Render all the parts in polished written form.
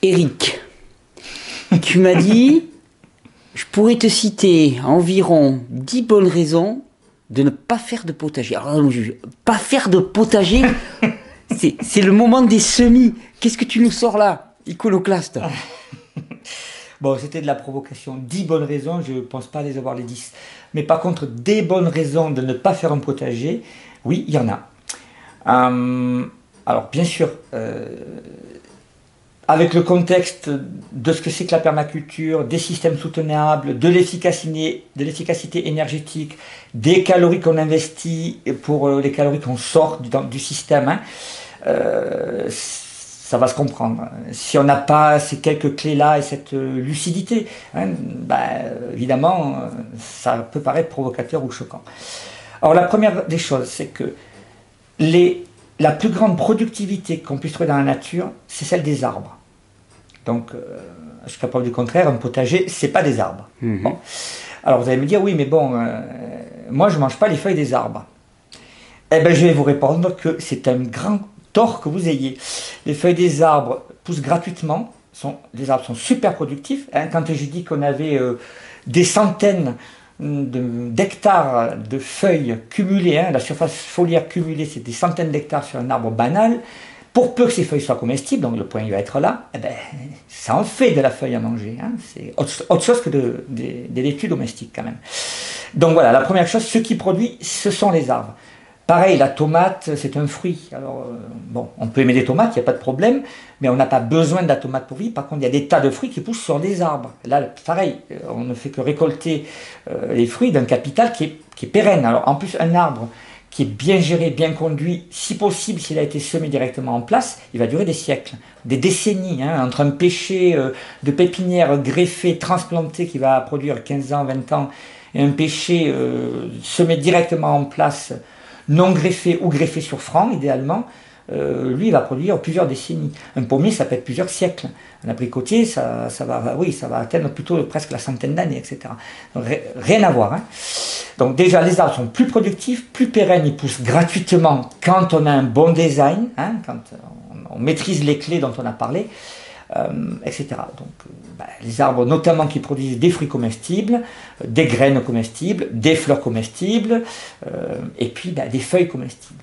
Eric, tu m'as dit, je pourrais te citer environ 10 bonnes raisons de ne pas faire de potager. Alors, pas faire de potager, c'est le moment des semis. Qu'est-ce que tu nous sors là, iconoclaste? Bon, c'était de la provocation. 10 bonnes raisons, je ne pense pas les avoir les 10. Mais par contre, des bonnes raisons de ne pas faire un potager, oui, il y en a. Alors, bien sûr, avec le contexte de ce que c'est que la permaculture, des systèmes soutenables, de l'efficacité énergétique, des calories qu'on investit pour les calories qu'on sort du système, hein, ça va se comprendre. Si on n'a pas ces quelques clés-là et cette lucidité, hein, évidemment, ça peut paraître provocateur ou choquant. Alors la première des choses, c'est que la plus grande productivité qu'on puisse trouver dans la nature, c'est celle des arbres. Donc, jusqu'à preuve du contraire, un potager, c'est pas des arbres. Bon. Alors vous allez me dire, oui, mais bon, moi je mange pas les feuilles des arbres. Eh bien, je vais vous répondre que c'est un grand tort que vous ayez. Les feuilles des arbres poussent gratuitement, les arbres sont super productifs. Hein, quand je dis qu'on avait des centaines d'hectares de feuilles cumulées, hein, la surface foliaire cumulée, c'est des centaines d'hectares sur un arbre banal, pour peu que ces feuilles soient comestibles, donc le point il va être là, eh ben, ça en fait de la feuille à manger. Hein, c'est autre chose que des laitues domestiques quand même. Donc voilà, la première chose, ce qui produit, ce sont les arbres. Pareil, la tomate, c'est un fruit. Alors, bon, on peut aimer les tomates, il n'y a pas de problème, mais on n'a pas besoin de la tomate pour vivre. Par contre, il y a des tas de fruits qui poussent sur des arbres. Là, pareil, on ne fait que récolter les fruits d'un capital qui est pérenne. Alors, en plus, un arbre qui est bien géré, bien conduit, si possible, s'il a été semé directement en place, il va durer des siècles, des décennies, hein, entre un pêcher de pépinière greffée, transplantée, qui va produire 15 ans, 20 ans, et un pêcher semé directement en place, non greffé ou greffé sur franc, idéalement, lui, il va produire plusieurs décennies. Un pommier, ça peut être plusieurs siècles. Un abricotier, ça va atteindre plutôt presque la centaine d'années, etc. Donc, rien à voir. Hein. Donc déjà, les arbres sont plus productifs, plus pérennes, ils poussent gratuitement quand on a un bon design, hein, quand on maîtrise les clés dont on a parlé, etc. Donc les arbres notamment qui produisent des fruits comestibles, des graines comestibles, des fleurs comestibles, et puis des feuilles comestibles.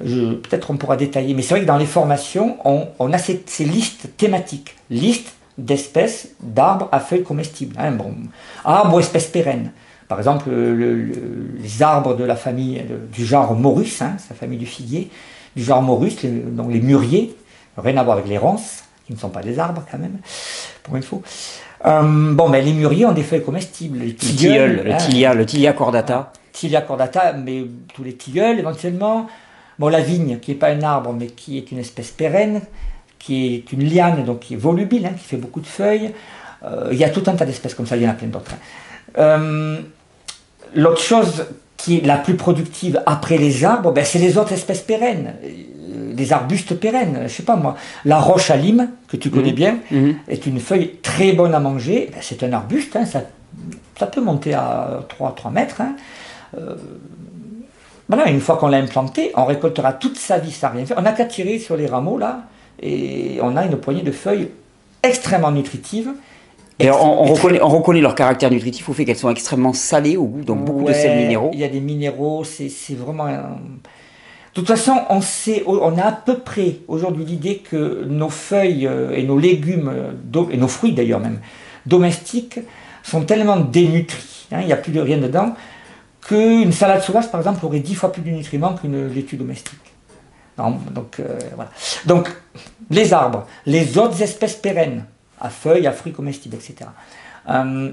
Peut-être on pourra détailler, mais c'est vrai que dans les formations, on a ces listes thématiques, listes d'espèces d'arbres à feuilles comestibles. Hein, bon, arbres ou espèces pérennes. Par exemple, les arbres de la famille du genre Morus, hein, sa famille du figuier, du genre Morus, donc les mûriers, rien à voir avec les ronces, qui ne sont pas des arbres quand même, pour info. Les mûriers ont des feuilles comestibles. Les tilleuls, le Tilia cordata. Tilia cordata, mais tous les tilleuls éventuellement. Bon, la vigne, qui n'est pas un arbre, mais qui est une espèce pérenne, qui est une liane, donc qui est volubile, hein, qui fait beaucoup de feuilles. Il y a tout un tas d'espèces comme ça, il y en a plein d'autres. Hein. L'autre chose qui est la plus productive après les arbres, c'est les autres espèces pérennes, les arbustes pérennes. Je ne sais pas moi, la roche à lime, que tu connais bien, est une feuille très bonne à manger. C'est un arbuste, hein, ça peut monter à 3 mètres. Hein. Une fois qu'on l'a implanté, on récoltera toute sa vie sans rien faire. On n'a qu'à tirer sur les rameaux là, et on a une poignée de feuilles extrêmement nutritives. Et on reconnaît leur caractère nutritif au fait qu'elles sont extrêmement salées au goût, donc beaucoup de sels minéraux. Il y a des minéraux, c'est vraiment... De toute façon, on a à peu près aujourd'hui l'idée que nos feuilles et nos légumes, et nos fruits d'ailleurs même, domestiques, sont tellement dénutris, hein, il n'y a plus de rien dedans, qu'une salade sauvage, par exemple, aurait 10 fois plus de nutriments qu'une laitue domestique. Voilà. Donc, les arbres, les autres espèces pérennes, à feuilles, à fruits comestibles, etc.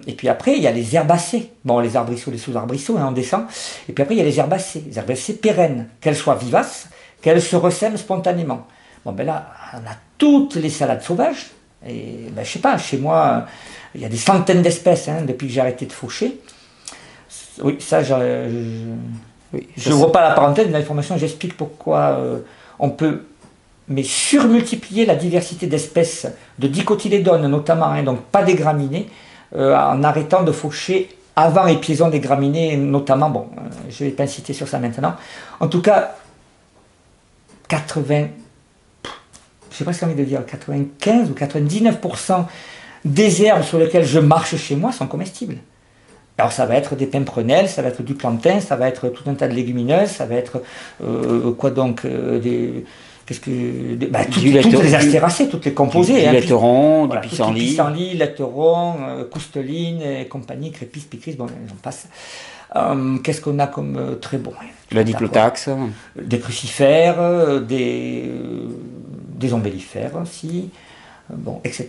Et puis après, il y a les herbacées. Bon, les arbrisseaux, les sous-arbrisseaux, hein, on descend. Et puis après, il y a les herbacées pérennes, qu'elles soient vivaces, qu'elles se ressèment spontanément. Bon, là, on a toutes les salades sauvages. Et je sais pas, chez moi, il y a des centaines d'espèces, hein, depuis que j'ai arrêté de faucher. Oui, ça, je ne vois pas la parenthèse de l'information, j'explique pourquoi on peut surmultiplier la diversité d'espèces de dicotylédones notamment, hein, donc pas des graminées, en arrêtant de faucher avant épuisant des graminées notamment. Je ne vais pas inciter sur ça maintenant. En tout cas, 80, je j'ai presque envie de dire 95 ou 99% des herbes sur lesquelles je marche chez moi sont comestibles. Alors ça va être des pimprenelles, ça va être du plantain, ça va être tout un tas de légumineuses, ça va être quoi donc toutes les astéracées, toutes les composées. Du laiteron, voilà, du pissenlit. Pissenlit, laiteron, cousteline et compagnie, crépice, picrice, bon, j'en passe. Qu'est-ce qu'on a comme très bon? La diclotaxe. Des crucifères, des ombellifères aussi, bon, etc.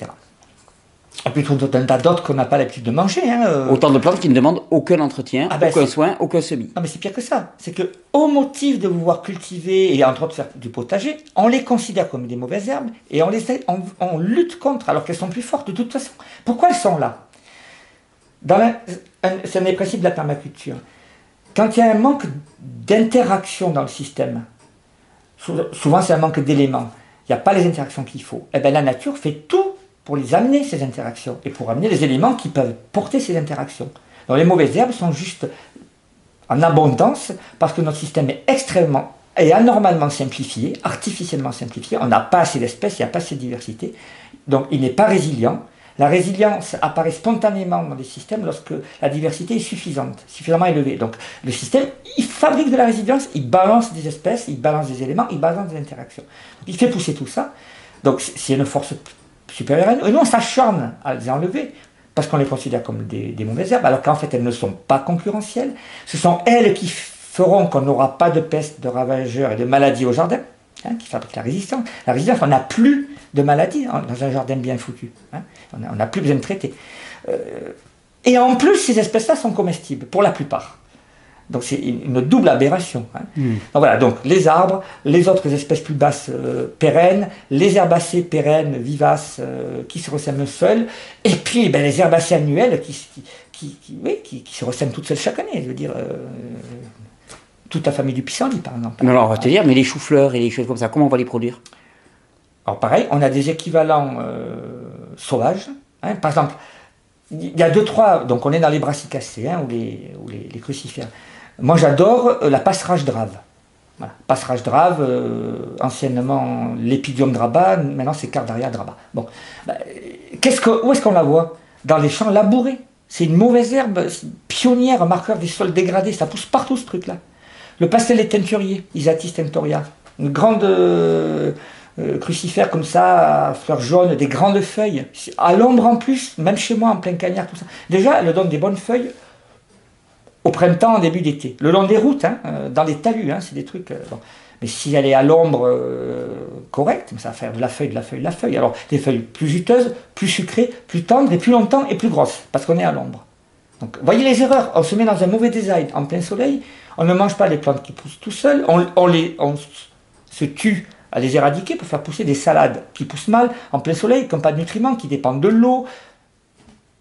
Et puis tout un tas d'autres qu'on n'a pas l'habitude de manger. Autant de plantes qui ne demandent aucun entretien, aucun soin, aucun semis. Ah mais c'est pire que ça. C'est que au motif de vouloir cultiver et entre autres faire du potager, on les considère comme des mauvaises herbes et on lutte contre alors qu'elles sont plus fortes de toute façon. Pourquoi elles sont là? C'est un des principes de la permaculture. Quand il y a un manque d'interaction dans le système, souvent c'est un manque d'éléments, il n'y a pas les interactions qu'il faut, et bien la nature fait tout pour les amener, ces interactions, et pour amener les éléments qui peuvent porter ces interactions. Donc les mauvaises herbes sont juste en abondance, parce que notre système est extrêmement et anormalement simplifié, artificiellement simplifié, on n'a pas assez d'espèces, il n'y a pas assez de diversité, donc il n'est pas résilient. La résilience apparaît spontanément dans des systèmes lorsque la diversité est suffisante, suffisamment élevée. Donc le système, il fabrique de la résilience, il balance des espèces, il balance des éléments, il balance des interactions. Il fait pousser tout ça, donc c'est une force supérieure à nous. Et nous, on s'acharne à les enlever, parce qu'on les considère comme des mauvaises herbes, alors qu'en fait, elles ne sont pas concurrentielles. Ce sont elles qui feront qu'on n'aura pas de peste, de ravageurs et de maladies au jardin, qui fabriquent la résistance. La résistance, on n'a plus de maladies dans un jardin bien foutu. On n'a plus besoin de traiter. Et en plus, ces espèces-là sont comestibles, pour la plupart. Donc c'est une double aberration. Donc voilà, donc les arbres, les autres espèces plus basses pérennes, les herbacées pérennes, vivaces, qui se ressèment seules, et puis les herbacées annuelles qui se ressèment toutes seules chaque année. Je veux dire, toute la famille du pissenlit, par exemple. Alors on va te dire, mais les choux-fleurs et les choses comme ça, comment on va les produire? Alors pareil, on a des équivalents sauvages. Par exemple, il y a 2-3, donc on est dans les brassicacées ou les crucifères. Moi j'adore la passerage drave. Voilà. Passerage drave, anciennement l'épidium draba, maintenant c'est Cardaria draba. Bon. Où est-ce qu'on la voit? Dans les champs labourés. C'est une mauvaise herbe pionnière, marqueur des sols dégradés, ça pousse partout ce truc-là. Le pastel teinturier, Isatis tentoria, une grande crucifère comme ça, à fleurs jaunes, des grandes feuilles, à l'ombre en plus, même chez moi en plein cagnard, tout ça. Déjà, elle donne des bonnes feuilles au printemps, en début d'été. Le long des routes, dans les talus, c'est des trucs... bon. Mais si elle est à l'ombre correcte, ça va faire de la feuille, de la feuille, de la feuille. Alors, des feuilles plus juteuses, plus sucrées, plus tendres, et plus longtemps, et plus grosses, parce qu'on est à l'ombre. Donc, voyez les erreurs. On se met dans un mauvais design, en plein soleil, on ne mange pas les plantes qui poussent tout seuls, on se tue à les éradiquer pour faire pousser des salades qui poussent mal, en plein soleil, qui n'ont pas de nutriments, qui dépendent de l'eau.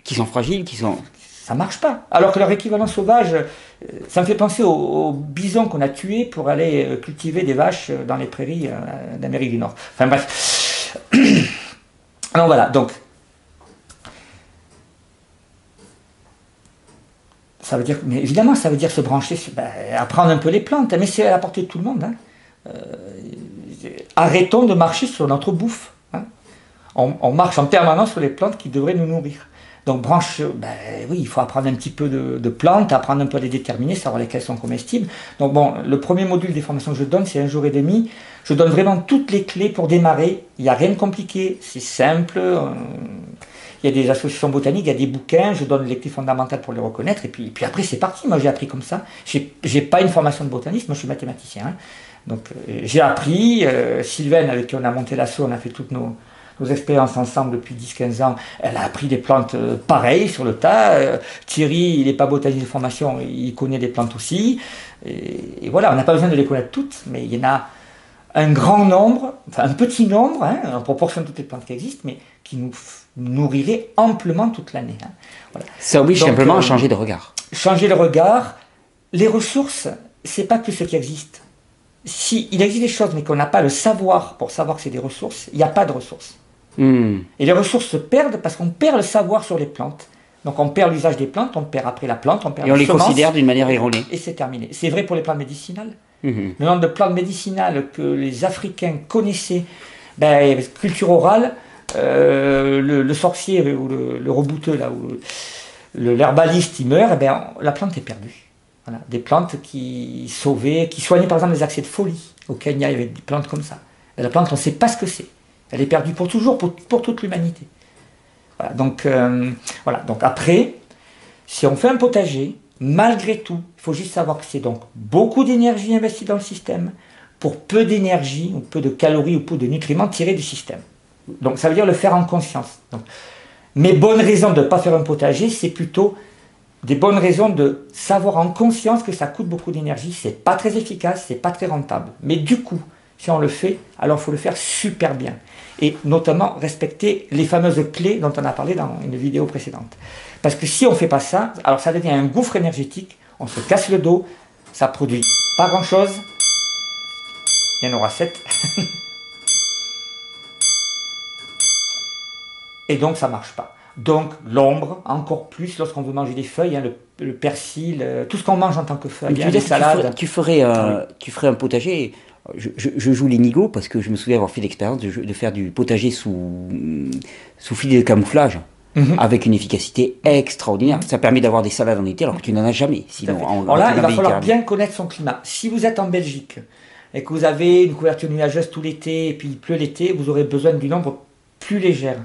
Qui sont fragiles, qui sont... Ça ne marche pas. Alors que leur équivalent sauvage, ça me fait penser aux bisons qu'on a tués pour aller cultiver des vaches dans les prairies d'Amérique du Nord. Enfin bref. Alors voilà, donc... Ça veut dire, mais évidemment, ça veut dire se brancher, apprendre un peu les plantes, mais c'est à la portée de tout le monde. Arrêtons de marcher sur notre bouffe. On marche en permanence sur les plantes qui devraient nous nourrir. Donc oui, il faut apprendre un petit peu de plantes, apprendre un peu à les déterminer, savoir lesquelles sont comestibles. Donc bon, le premier module des formations que je donne, c'est 1 jour et demi. Je donne vraiment toutes les clés pour démarrer. Il n'y a rien de compliqué, c'est simple. Il y a des associations botaniques, il y a des bouquins, je donne les clés fondamentales pour les reconnaître, et puis après c'est parti. Moi j'ai appris comme ça. J'ai pas une formation de botaniste, moi je suis mathématicien. Donc j'ai appris, Sylvaine avec qui on a monté l'assaut, on a fait toutes nos expériences ensemble depuis 10-15 ans, elle a appris des plantes pareilles sur le tas. Thierry, il n'est pas botaniste de formation, il connaît des plantes aussi. Et voilà, on n'a pas besoin de les connaître toutes, mais il y en a un grand nombre, enfin un petit nombre, en proportion de toutes les plantes qui existent, mais qui nous nourrirait amplement toute l'année. Voilà. Ça oblige simplement à changer de regard. Changer de regard. Les ressources, c'est pas que ce qui existe. Il existe des choses, mais qu'on n'a pas le savoir pour savoir que c'est des ressources, il n'y a pas de ressources. Et les ressources se perdent parce qu'on perd le savoir sur les plantes. Donc on perd l'usage des plantes, on perd après la plante, on perd et on les considère d'une manière erronée. Et c'est terminé. C'est vrai pour les plantes médicinales. Le nombre de plantes médicinales que les Africains connaissaient Ben, culture orale, le sorcier ou le rebouteux, là, ou l'herbaliste, il meurt, et ben, la plante est perdue. Voilà. Des plantes qui sauvaient, qui soignaient par exemple les accès de folie. Au Kenya, il y avait des plantes comme ça. Et la plante, on ne sait pas ce que c'est. Elle est perdue pour toujours, pour toute l'humanité. Voilà. Voilà. Donc après, si on fait un potager, malgré tout, il faut juste savoir que c'est donc beaucoup d'énergie investie dans le système pour peu d'énergie, ou peu de calories, ou peu de nutriments tirés du système. Donc ça veut dire le faire en conscience. Donc, mes bonnes raisons de ne pas faire un potager, c'est plutôt des bonnes raisons de savoir en conscience que ça coûte beaucoup d'énergie, c'est pas très efficace, c'est pas très rentable. Mais du coup, si on le fait, alors il faut le faire super bien. Et notamment respecter les fameuses clés dont on a parlé dans une vidéo précédente. Parce que si on ne fait pas ça, alors ça devient un gouffre énergétique, on se casse le dos, ça produit pas grand chose, il y en aura 7. Et donc ça marche pas. Donc l'ombre, encore plus lorsqu'on veut manger des feuilles, hein, le persil, tout ce qu'on mange en tant que feuille, Tu veux les dire que salades. tu ferais un potager. Je joue l'inigo parce que je me souviens avoir fait l'expérience de faire du potager sous filet de camouflage. Avec une efficacité extraordinaire. Ça permet d'avoir des salades en été alors que tu n'en as jamais. Sinon, alors là, il va falloir bien connaître son climat. Si vous êtes en Belgique et que vous avez une couverture nuageuse tout l'été et puis il pleut l'été, vous aurez besoin d'une ombre plus légère.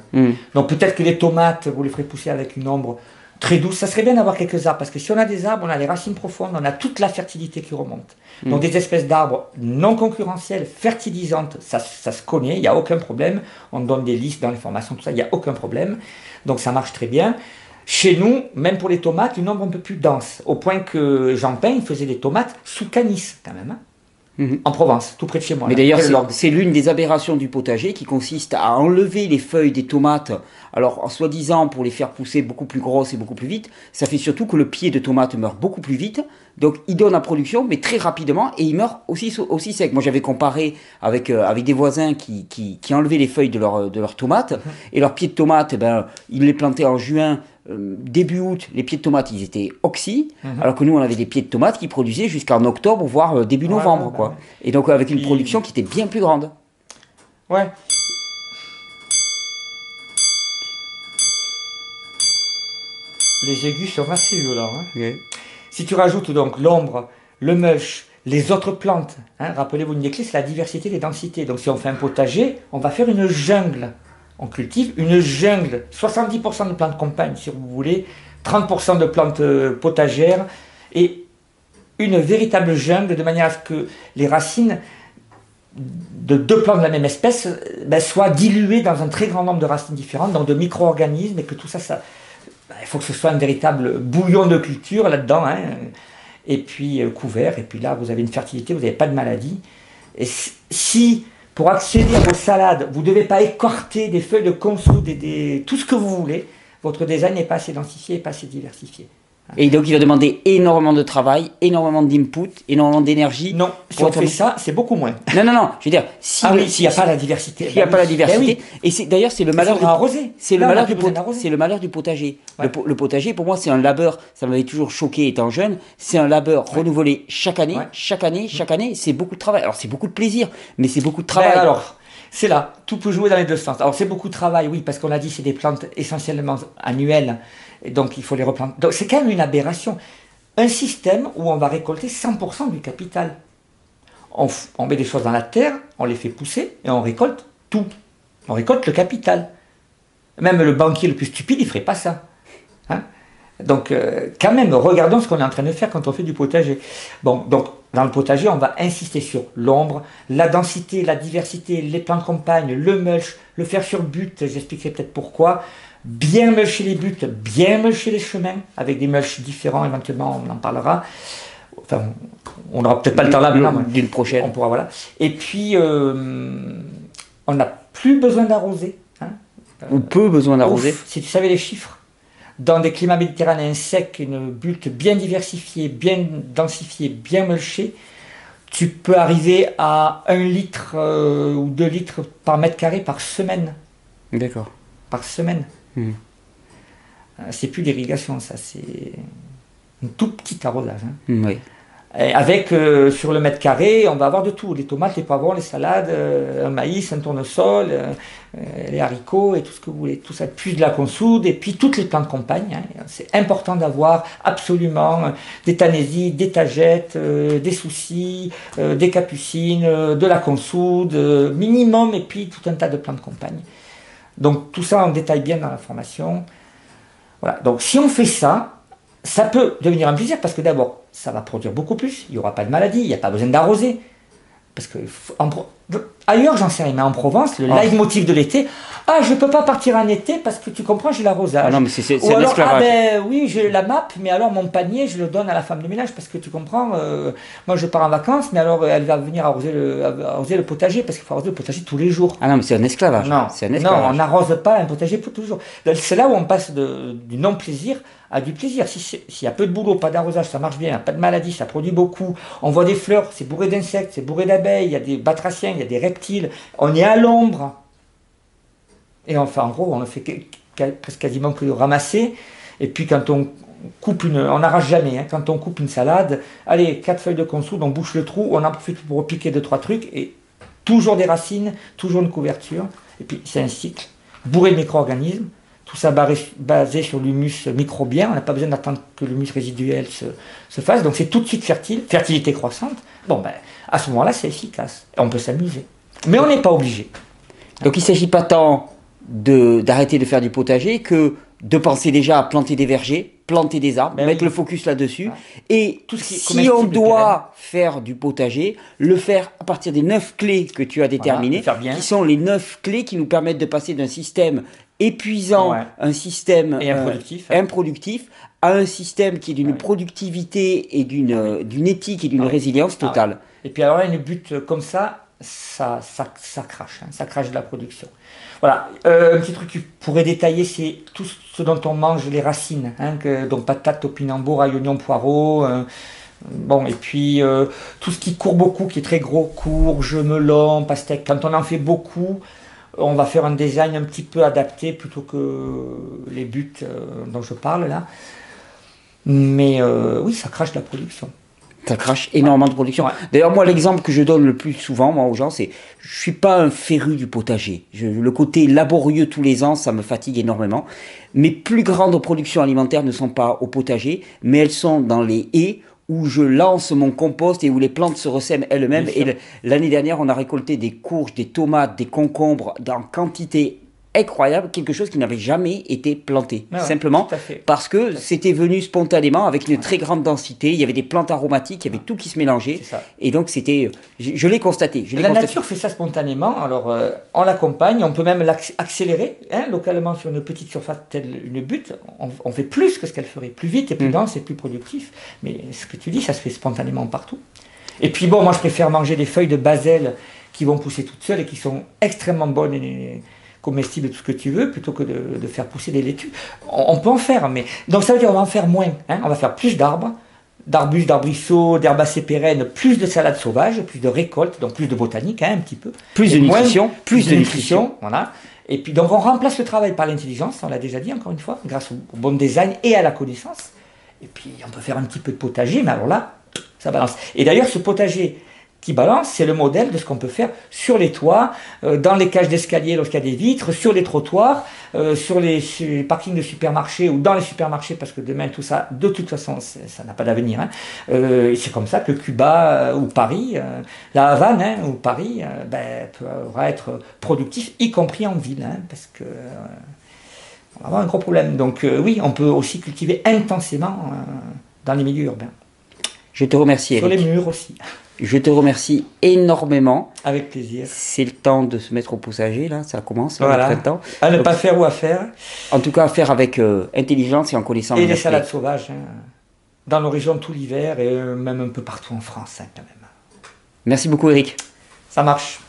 Donc peut-être que les tomates, vous les ferez pousser avec une ombre très douce. Ça serait bien d'avoir quelques arbres parce que si on a des arbres, on a les racines profondes, on a toute la fertilité qui remonte. Donc des espèces d'arbres non concurrentielles, fertilisantes, ça se connaît, il n'y a aucun problème. On donne des listes dans les formations, tout ça, il n'y a aucun problème. Donc ça marche très bien. Chez nous, même pour les tomates, une ombre un peu plus dense, au point que Jean Pain faisait des tomates sous canis quand même, en Provence, tout près de chez moi. Mais d'ailleurs, c'est l'une des aberrations du potager qui consiste à enlever les feuilles des tomates, alors en soi-disant pour les faire pousser beaucoup plus grosses et beaucoup plus vite. Ça fait surtout que le pied de tomate meurt beaucoup plus vite, donc il donne la production, mais très rapidement, et il meurt aussi sec. Moi j'avais comparé avec des voisins qui enlevaient les feuilles de leurs tomates, et leurs pieds de tomates, ils les plantaient en juin. Début août, les pieds de tomates, ils étaient oxy, alors que nous, on avait des pieds de tomates qui produisaient jusqu'en octobre, voire début novembre, quoi. Ouais. Et donc, avec une production qui était bien plus grande. Ouais. Les aigus sont assez violents. Okay. Si tu rajoutes donc l'ombre, le mulch, les autres plantes, rappelez-vous, une des clés, c'est la diversité des densités. Donc, si on fait un potager, on va faire une jungle. On cultive une jungle, 70% de plantes compagnes si vous voulez, 30% de plantes potagères et une véritable jungle de manière à ce que les racines de deux plantes de la même espèce soient diluées dans un très grand nombre de racines différentes, donc de micro-organismes, et que tout ça, il faut que ce soit un véritable bouillon de culture là-dedans, et puis couvert, et puis là vous avez une fertilité, vous n'avez pas de maladie. Et si pour accéder à vos salades, vous ne devez pas écorter des feuilles de consou, tout ce que vous voulez. Votre design n'est pas assez densifié et pas assez diversifié. Et donc il va demander énormément de travail, énormément d'input, énormément d'énergie. Non, si on fait ça, c'est beaucoup moins. Non, je veux dire, s'il n'y a pas la diversité. S'il n'y a pas la diversité, et d'ailleurs c'est le malheur du potager. Ouais. Le potager, pour moi, c'est un labeur, ça m'avait toujours choqué étant jeune, c'est un labeur renouvelé chaque année, chaque année, c'est beaucoup de travail. Alors c'est beaucoup de plaisir, mais c'est beaucoup de travail. Alors, c'est là, tout peut jouer dans les deux sens. Alors c'est beaucoup de travail, oui, parce qu'on a dit c'est des plantes essentiellement annuelles, et donc il faut les replanter. Donc c'est quand même une aberration. Un système où on va récolter 100% du capital. On met des choses dans la terre, on les fait pousser, et on récolte tout. On récolte le capital. Même le banquier le plus stupide, il ne ferait pas ça. Donc quand même, regardons ce qu'on est en train de faire quand on fait du potager. Bon, donc dans le potager, on va insister sur l'ombre, la densité, la diversité, les plantes compagnes, le mulch, le faire sur butte, j'expliquerai peut-être pourquoi. Bien mulcher les buttes, bien mulcher les chemins, avec des mulches différents, éventuellement on en parlera. Enfin, on n'aura peut-être pas le temps là, d'une prochaine. On pourra, voilà. Et puis, on n'a plus besoin d'arroser. Ou peu besoin d'arroser. Si tu savais les chiffres. Dans des climats méditerranéens secs, une butte bien diversifiée, bien densifiée, bien mulchée, tu peux arriver à 1 litre ou 2 litres par mètre carré par semaine. D'accord. Par semaine. C'est plus d'irrigation, ça, c'est un tout petit arrosage. Oui. Et avec, sur le mètre carré, on va avoir de tout. Les tomates, les poivrons, les salades, un maïs, un tournesol, les haricots et tout ce que vous voulez. Tout ça, plus de la consoude et puis toutes les plantes compagnes. Hein. C'est important d'avoir absolument des tanésies, des tagettes, des soucis, des capucines, de la consoude, minimum, et puis tout un tas de plantes compagnes. Donc tout ça, on détaille bien dans la formation. Voilà. Donc si on fait ça, ça peut devenir un plaisir parce que d'abord, ça va produire beaucoup plus, il n'y aura pas de maladie, il n'y a pas besoin d'arroser. Parce que ailleurs, j'en sais rien, mais en Provence, le leitmotiv de l'été, ah, je ne peux pas partir en été parce que tu comprends, j'ai l'arrosage. Ah non, mais c'est Ou un alors, esclavage. ah ben oui, j'ai la map, mais alors mon panier, je le donne à la femme de ménage parce que tu comprends, moi je pars en vacances, mais alors elle va venir arroser le potager parce qu'il faut arroser le potager tous les jours. Ah non, mais c'est un esclavage. Non, c'est un esclavage. non, on n'arrose pas un potager pour toujours. C'est là où on passe du non-plaisir à du plaisir. S'il y a peu de boulot, pas d'arrosage, ça marche bien, pas de maladie, ça produit beaucoup, on voit des fleurs, c'est bourré d'insectes, c'est bourré d'abeilles, il y a des batraciens, il y a des reptiles, on est à l'ombre. Et enfin, en gros, on ne fait presque quasiment que ramasser. Et puis quand on coupe on n'arrache jamais, hein. Quand on coupe une salade, allez, 4 feuilles de consoude, on bouche le trou, on en profite pour repiquer 2-3 trucs, et toujours des racines, toujours une couverture, et puis c'est un cycle, bourré de micro-organismes, tout ça basé sur l'humus microbien, on n'a pas besoin d'attendre que l'humus résiduel se fasse, donc c'est tout de suite fertile, fertilité croissante. Bon ben, à ce moment-là, c'est efficace, et on peut s'amuser. Mais on n'est pas obligé. Donc il ne s'agit pas tant d'arrêter de faire du potager que de penser déjà à planter des vergers, planter des arbres, Ben mettre oui. le focus là-dessus. Ouais. Et Tout ce qui est si comestible on et doit faire du potager, le faire à partir des 9 clés que tu as déterminées, le faire bien. qui sont les 9 clés qui nous permettent de passer d'un système épuisant, Ouais. un système Et improductif. improductif, à un système qui est d'une Ouais. productivité et d'une éthique et d'une résilience Ah ouais. totale. Et puis alors là, une butte comme ça crache, hein, ça crache de la production. Voilà, un petit truc que je pourrais détailler, c'est tout ce dont on mange les racines, hein, donc patates, topinambours, ail, oignons, poireaux, bon, et puis tout ce qui court beaucoup, qui est très gros, courges, melons, pastèques, quand on en fait beaucoup, on va faire un design un petit peu adapté plutôt que les buttes dont je parle là. Mais oui, ça crache de la production. Ça crache énormément de production. Ouais. D'ailleurs, moi, l'exemple que je donne le plus souvent, moi, aux gens, c'est je suis pas un féru du potager. Le côté laborieux tous les ans, ça me fatigue énormément. Mes plus grandes productions alimentaires ne sont pas au potager, mais elles sont dans les haies où je lance mon compost et où les plantes se ressèment elles-mêmes. Et l'année dernière, on a récolté des courges, des tomates, des concombres en quantité incroyable, quelque chose qui n'avait jamais été planté, Ah ouais, simplement tout à fait. parce que c'était venu spontanément avec une très grande densité, il y avait des plantes aromatiques, il y avait tout qui se mélangeait, C'est ça. et donc c'était, je l'ai constaté. La nature fait ça spontanément, alors on l'accompagne, on peut même l'accélérer, hein, localement sur une petite surface telle une butte, on fait plus que ce qu'elle ferait, plus vite et plus dense et plus productif, mais ce que tu dis, ça se fait spontanément partout. Et puis bon, moi je préfère manger des feuilles de basil qui vont pousser toutes seules et qui sont extrêmement bonnes et comestibles et tout ce que tu veux, plutôt que de faire pousser des laitues. On peut en faire, mais donc ça veut dire qu'on va en faire moins, hein, on va faire plus d'arbres, d'arbustes, d'arbrisseaux, d'herbacées pérennes, plus de salades sauvages, plus de récoltes, donc plus de botanique, hein, un petit peu. Plus Et de moins- nutrition, plus de nutrition, voilà. Et puis donc on remplace le travail par l'intelligence, on l'a déjà dit encore une fois, grâce au bon design et à la connaissance. Et puis on peut faire un petit peu de potager, mais alors là, ça balance. Et d'ailleurs ce potager qui balance, c'est le modèle de ce qu'on peut faire sur les toits, dans les cages d'escalier lorsqu'il y a des vitres, sur les trottoirs, sur les parkings de supermarchés ou dans les supermarchés, parce que demain tout ça, de toute façon, ça n'a pas d'avenir. Hein. C'est comme ça que Cuba ou Paris, la Havane hein, ou Paris, pourra être productif, y compris en ville, hein, parce que on va avoir un gros problème. Donc oui, on peut aussi cultiver intensément dans les milieux urbains. Je te remercie, Sur les Eric. murs aussi, Je te remercie énormément. avec plaisir. C'est le temps de se mettre au potager, là, ça commence, là, Voilà. le printemps. À ne Donc, pas faire ou à faire. En tout cas, à faire avec intelligence et en connaissant Et les les aspects. salades sauvages, hein, dans nos régions tout l'hiver et même un peu partout en France, hein, quand même. Merci beaucoup, Eric. Ça marche.